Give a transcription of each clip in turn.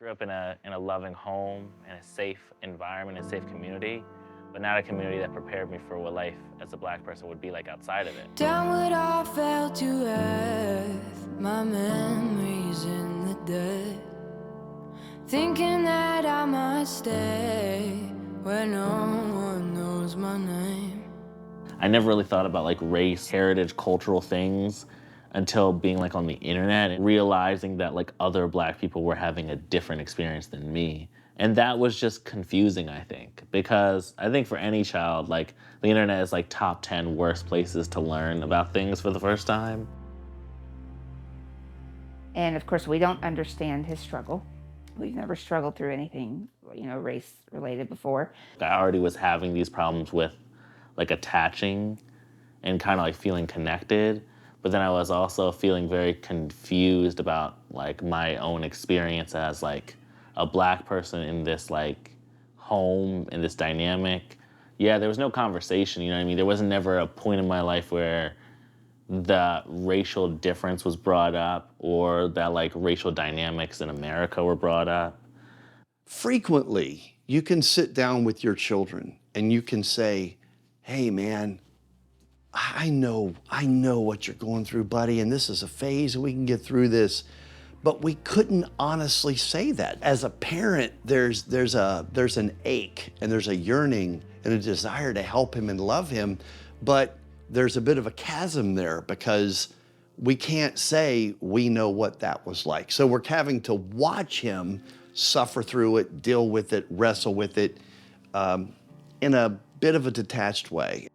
Grew up in a loving home, in a safe environment, a safe community, but not a community that prepared me for what life as a black person would be like outside of it. Downward I fell to earth, my memories in the dirt, thinking that I might stay where no one knows my name. I never really thought about like race, heritage, cultural things until being like on the internet and realizing that like other black people were having a different experience than me. And that was just confusing, I think, because I think for any child, like the internet is like top 10 worst places to learn about things for the first time. And of course, we don't understand his struggle. We've never struggled through anything, race related before. I already was having these problems with like attaching and kind of like feeling connected. But then I was also feeling very confused about like my own experience as like a black person in this like home, in this dynamic. Yeah, there was no conversation, you know what I mean? There wasn't never a point in my life where the racial difference was brought up or that like racial dynamics in America were brought up. Frequently, you can sit down with your children and you can say, hey man, I know what you're going through, buddy, and this is a phase and we can get through this. But we couldn't honestly say that. As a parent, there's an ache and there's a yearning and a desire to help him and love him, but there's a bit of a chasm there because we can't say we know what that was like. So we're having to watch him suffer through it, deal with it, wrestle with it in a bit of a detached way.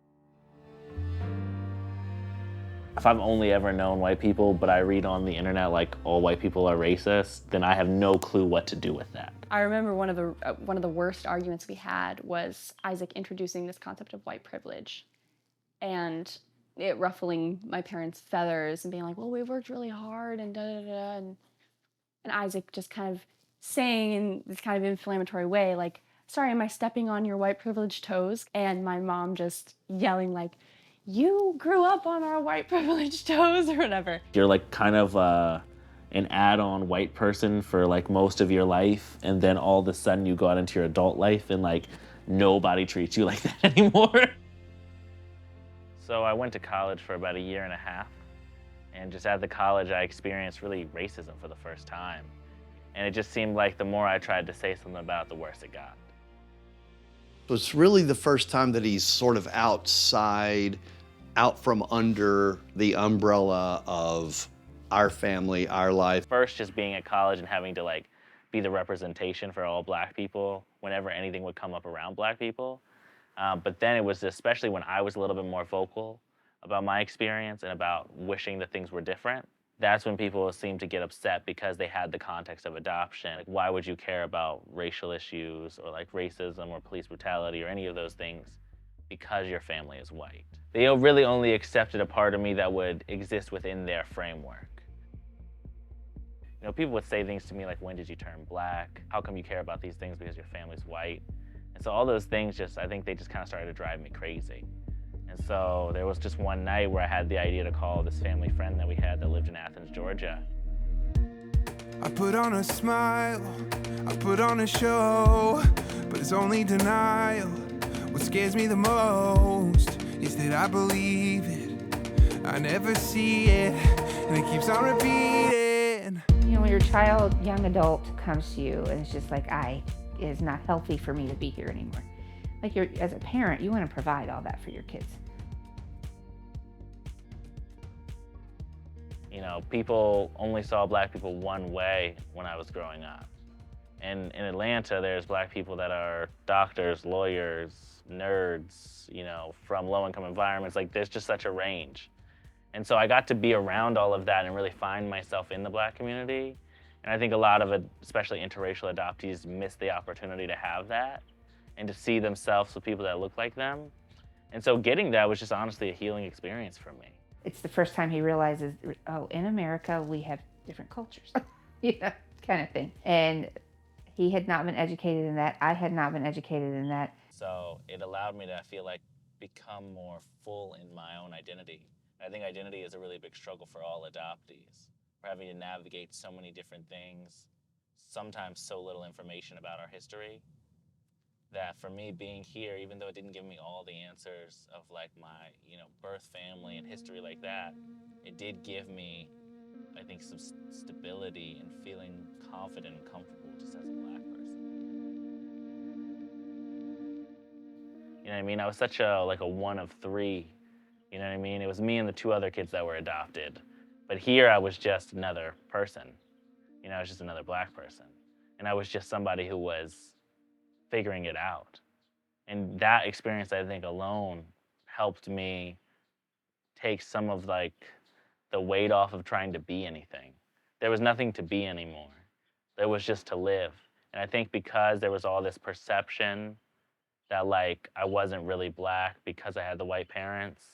If I've only ever known white people, but I read on the internet like all white people are racist, then I have no clue what to do with that. I remember one of the worst arguments we had was Isaac introducing this concept of white privilege, and it ruffling my parents' feathers and being like, "Well, we worked really hard," and da da da, and Isaac just kind of saying in this kind of inflammatory way, like, "Sorry, am I stepping on your white privilege toes?" And my mom just yelling like, "You grew up on our white privilege toes," or whatever. You're like kind of an add-on white person for like most of your life, and then all of a sudden you go out into your adult life and like nobody treats you like that anymore. So I went to college for about a year and a half, and just at the college I experienced really racism for the first time. And it just seemed like the more I tried to say something about it, the worse it got. So it's really the first time that he's sort of outside, out from under the umbrella of our family, our life. First, just being at college and having to like be the representation for all black people whenever anything would come up around black people. But then it was especially when I was a little bit more vocal about my experience and about wishing that things were different. That's when people seemed to get upset because they had the context of adoption. Like, why would you care about racial issues or like racism or police brutality or any of those things because your family is white? They really only accepted a part of me that would exist within their framework. You know, people would say things to me like, when did you turn black? How come you care about these things because your family's white? And so all those things I think they just kind of started to drive me crazy. And so there was just one night where I had the idea to call this family friend that we had that lived in Athens, Georgia. I put on a smile, I put on a show, but it's only denial. What scares me the most is that I believe it, I never see it, and it keeps on repeating. When your child, young adult, comes to you and it's just like, it is not healthy for me to be here anymore. Like as a parent, you want to provide all that for your kids. You know, people only saw black people one way when I was growing up. And in Atlanta, there's black people that are doctors, lawyers, nerds, you know, from low-income environments. Like, there's just such a range. And so I got to be around all of that and really find myself in the black community. And I think a lot of it, especially interracial adoptees, miss the opportunity to have that and to see themselves with people that look like them. And so getting that was just honestly a healing experience for me. It's the first time he realizes, oh, in America, we have different cultures, kind of thing. And he had not been educated in that. I had not been educated in that. So it allowed me to, I feel like, become more full in my own identity. I think identity is a really big struggle for all adoptees. We're having to navigate so many different things, sometimes so little information about our history that for me being here, even though it didn't give me all the answers of like my, birth family and history like that, it did give me, I think, some stability and feeling confident and comfortable just as a Black person. You know what I mean? I was such a one of three. You know what I mean? It was me and the two other kids that were adopted. But here I was just another person. I was just another Black person. And I was just somebody who was figuring it out. And that experience, I think, alone helped me take some of the weight off of trying to be anything. There was nothing to be anymore. There was just to live. And I think because there was all this perception that I wasn't really Black because I had the white parents,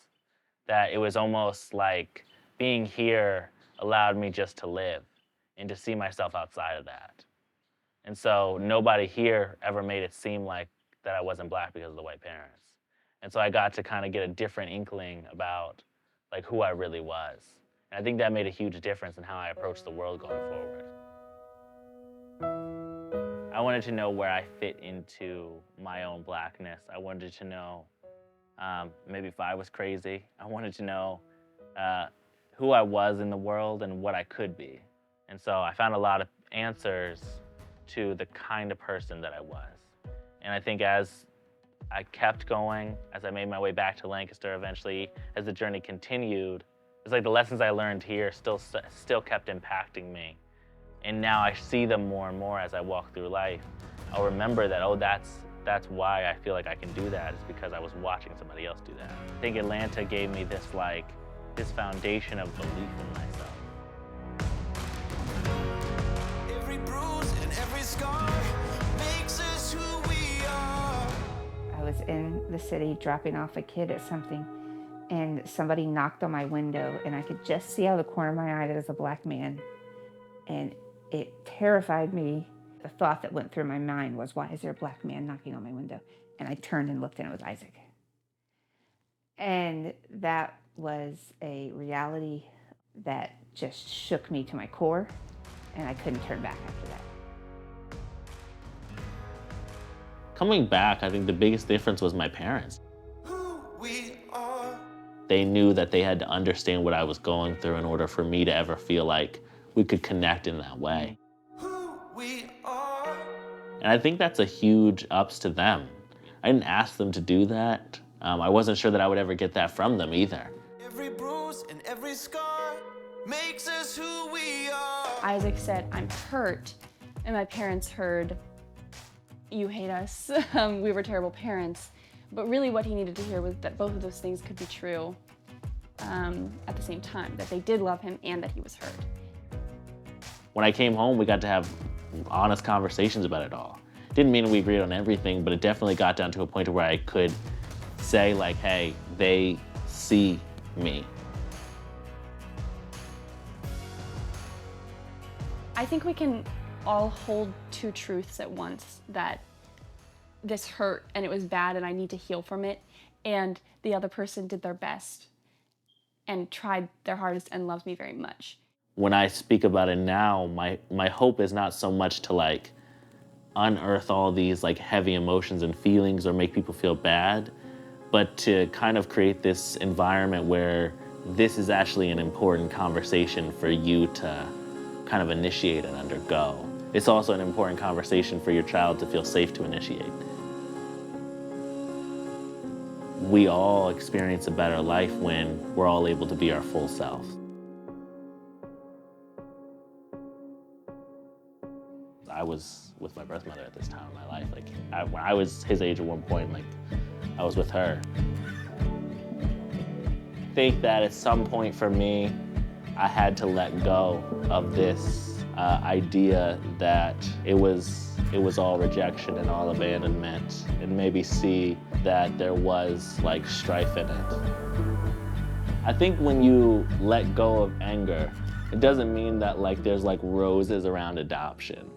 that it was almost like being here allowed me just to live and to see myself outside of that. And so nobody here ever made it seem like that I wasn't Black because of the white parents. And so I got to kind of get a different inkling about who I really was. And I think that made a huge difference in how I approach the world going forward. I wanted to know where I fit into my own Blackness. I wanted to know maybe if I was crazy. I wanted to know who I was in the world and what I could be. And so I found a lot of answers to the kind of person that I was. And I think as I kept going, as I made my way back to Lancaster eventually, as the journey continued, it's like the lessons I learned here still kept impacting me. And now I see them more and more as I walk through life. I'll remember that, oh, that's why I feel like I can do that, is because I was watching somebody else do that. I think Atlanta gave me this foundation of belief in myself. Every bruise and every scar makes us who we are. I was in the city dropping off a kid at something, and somebody knocked on my window, and I could just see out of the corner of my eye that it was a Black man. And it terrified me. The thought that went through my mind was, why is there a Black man knocking on my window? And I turned and looked, and it was Isaac. And that was a reality that just shook me to my core, and I couldn't turn back after that. Coming back, I think the biggest difference was my parents. Who we are. They knew that they had to understand what I was going through in order for me to ever feel like we could connect in that way. Who we are. And I think that's a huge ups to them. I didn't ask them to do that. I wasn't sure that I would ever get that from them either. Every bruise and every scar makes us who we are. Isaac said, "I'm hurt," and my parents heard, "You hate us." We were terrible parents. But really what he needed to hear was that both of those things could be true at the same time, that they did love him and that he was hurt. When I came home, we got to have honest conversations about it all. Didn't mean we agreed on everything, but it definitely got down to a point where I could say hey, they see me. I think we can all hold two truths at once, that this hurt and it was bad and I need to heal from it, and the other person did their best and tried their hardest and loves me very much. When I speak about it now, my hope is not so much to unearth all these heavy emotions and feelings or make people feel bad, but to kind of create this environment where this is actually an important conversation for you to kind of initiate and undergo. It's also an important conversation for your child to feel safe to initiate. We all experience a better life when we're all able to be our full selves. I was with my birth mother at this time in my life. When I was his age at one point, I was with her. I think that at some point for me, I had to let go of this idea that it was all rejection and all abandonment, and maybe see that there was strife in it. I think when you let go of anger, it doesn't mean that there's roses around adoption.